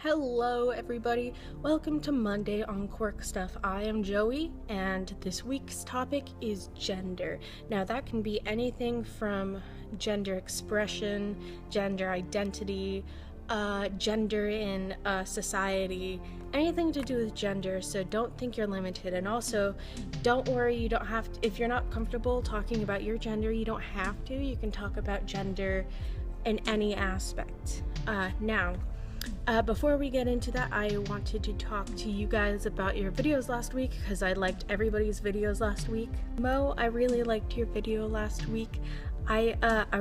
Hello everybody, welcome to Monday on Quirk Stuff. I am Joey and this week's topic is gender. Now that can be anything from gender expression, gender identity, gender in society, anything to do with gender, so don't think you're limited. And also, don't worry, you don't have to, if you're not comfortable talking about your gender, you don't have to. You can talk about gender in any aspect. Before we get into that, I wanted to talk to you guys about your videos last week because I liked everybody's videos last week. Mo, I really liked your video last week. I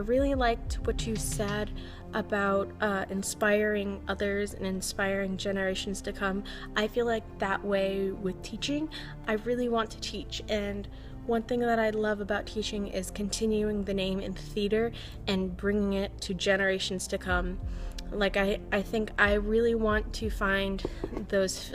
really liked what you said about inspiring others and inspiring generations to come. I feel like that way with teaching, I really want to teach, and one thing that I love about teaching is continuing the name in theater and bringing it to generations to come. Like I think I really want to find those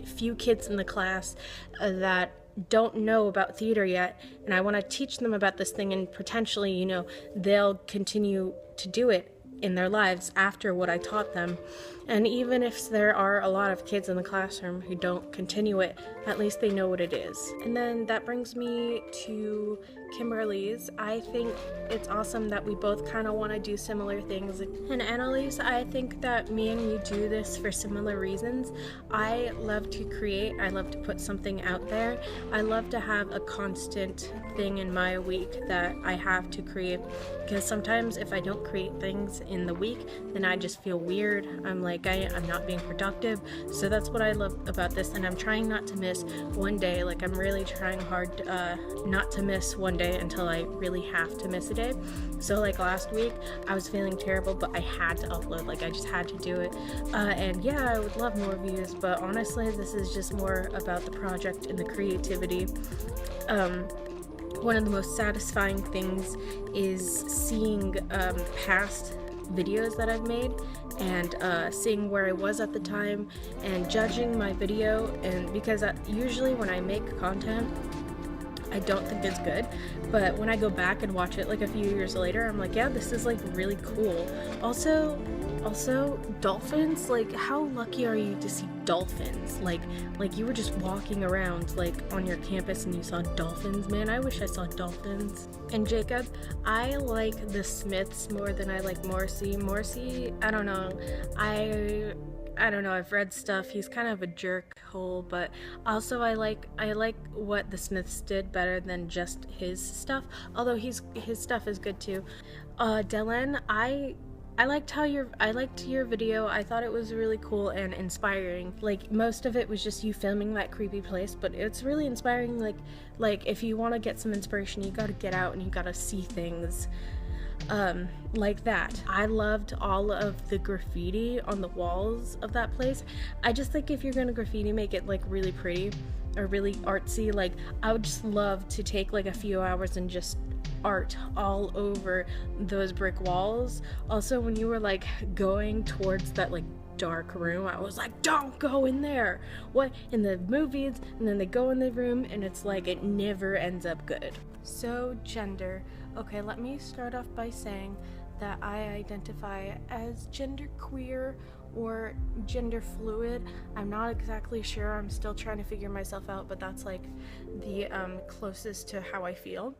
few kids in the class that don't know about theater yet, and I want to teach them about this thing, and potentially, they'll continue to do it in their lives after what I taught them. And even if there are a lot of kids in the classroom who don't continue it, at least they know what it is. And then that brings me to Kimberly's. I think it's awesome that we both kind of want to do similar things. And Annalise, I think that me and you do this for similar reasons. I love to create. I love to put something out there. I love to have a constant thing in my week that I have to create, because sometimes if I don't create things in the week, then I just feel weird. I'm not being productive. So that's what I love about this, and I'm trying not to miss one day. I'm really trying hard not to miss one day until I really have to miss a day. So last week I was feeling terrible, but I had to upload. I just had to do it. And yeah, I would love more views, but honestly this is just more about the project and the creativity. One of the most satisfying things is seeing past videos that I've made and seeing where I was at the time and judging my video. And because usually when I make content, I don't think it's good, but when I go back and watch it a few years later, I'm like, yeah, this is really cool. Also dolphins, how lucky are you to see dolphins? You were just walking around on your campus and you saw dolphins. Man, I wish I saw dolphins. And Jacob, I like the Smiths more than I like Morrissey. I don't know, I've read stuff. He's kind of a jerk hole, but also I like what the Smiths did better than just his stuff, although his stuff is good too. Dylan, I liked your video. I thought it was really cool and inspiring. Most of it was just you filming that creepy place, but it's really inspiring. If you want to get some inspiration, you gotta get out and you gotta see things like that. I loved all of the graffiti on the walls of that place. I just think if you're gonna graffiti, make it really pretty or really artsy. I would just love to take a few hours and just art all over those brick walls. Also, when you were going towards that dark room, I was like, don't go in there. What in the movies? And then they go in the room and it's it never ends up good. So gender. Okay, let me start off by saying that I identify as genderqueer or gender fluid. I'm not exactly sure. I'm still trying to figure myself out, but that's the closest to how I feel.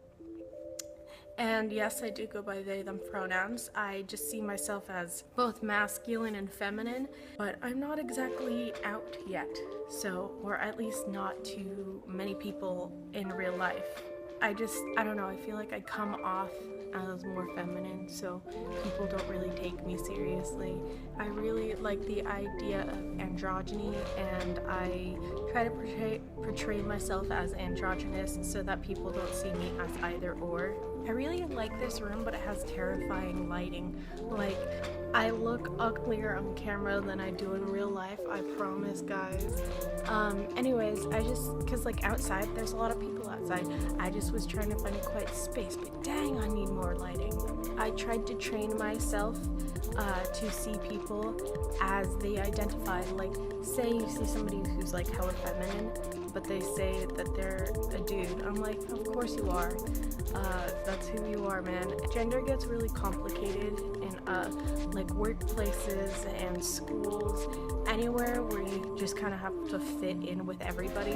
And yes, I do go by they, them pronouns. I just see myself as both masculine and feminine, but I'm not exactly out yet. Or at least not to many people in real life. I don't know, I feel I come off as more feminine, so people don't really take me seriously. I really like the idea of androgyny, and I try to portray myself as androgynous so that people don't see me as either or. I really like this room, but it has terrifying lighting. I look uglier on camera than I do in real life, I promise, guys. Anyways, cause outside, there's a lot of people outside. I just was trying to find a quiet space, but dang, I need more lighting. I tried to train myself to see people as they identify. Say you see somebody who's hella feminine, but they say that they're a dude. I'm like, of course you are. That's who you are, man. Gender gets really complicated in like workplaces and schools, anywhere where you just kind of have to fit in with everybody.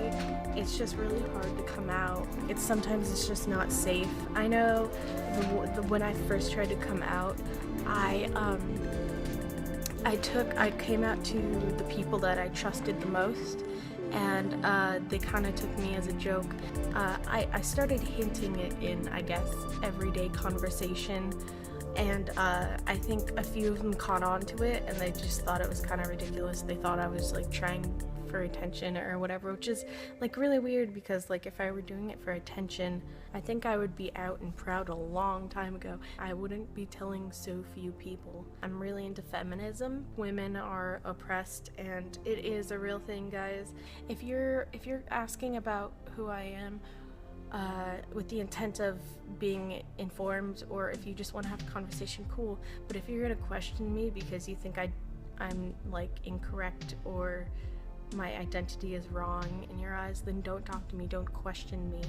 It's just really hard to come out. Sometimes it's just not safe. I know when I first tried to come out, I came out to the people that I trusted the most, and they kind of took me as a joke. I started hinting it in, I guess, everyday conversation, and I think a few of them caught on to it, and they just thought it was kind of ridiculous. They thought I was like trying for attention or whatever, which is like really weird, because like if I were doing it for attention, I think I would be out and proud a long time ago. I wouldn't be telling so few people. I'm really into feminism. Women are oppressed, and it is a real thing, guys. If you're asking about who I am with the intent of being informed, or if you just want to have a conversation, cool. But if you're gonna question me because you think I'm like incorrect, or my identity is wrong in your eyes, then don't talk to me, don't question me.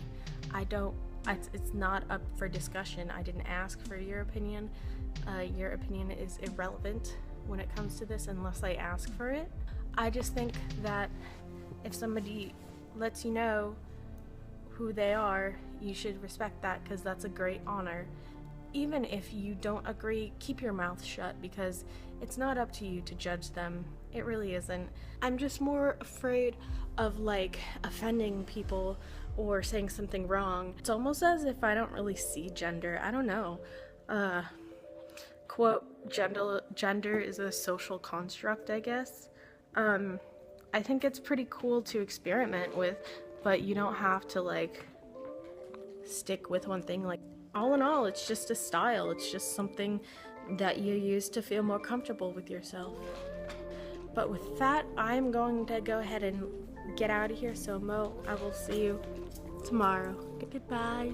It's not up for discussion. I didn't ask for your opinion. Your opinion is irrelevant when it comes to this unless I ask for it. I just think that if somebody lets you know who they are, you should respect that, because that's a great honor. Even if you don't agree, keep your mouth shut, because it's not up to you to judge them. It really isn't. I'm just more afraid of like offending people or saying something wrong. It's almost as if I don't really see gender. I don't know. Quote, gender is a social construct, I guess. I think it's pretty cool to experiment with, but you don't have to like stick with one thing. Like, all in all, it's just a style. It's just something that you use to feel more comfortable with yourself. But with that, I'm going to go ahead and get out of here. So Mo, I will see you tomorrow. Goodbye.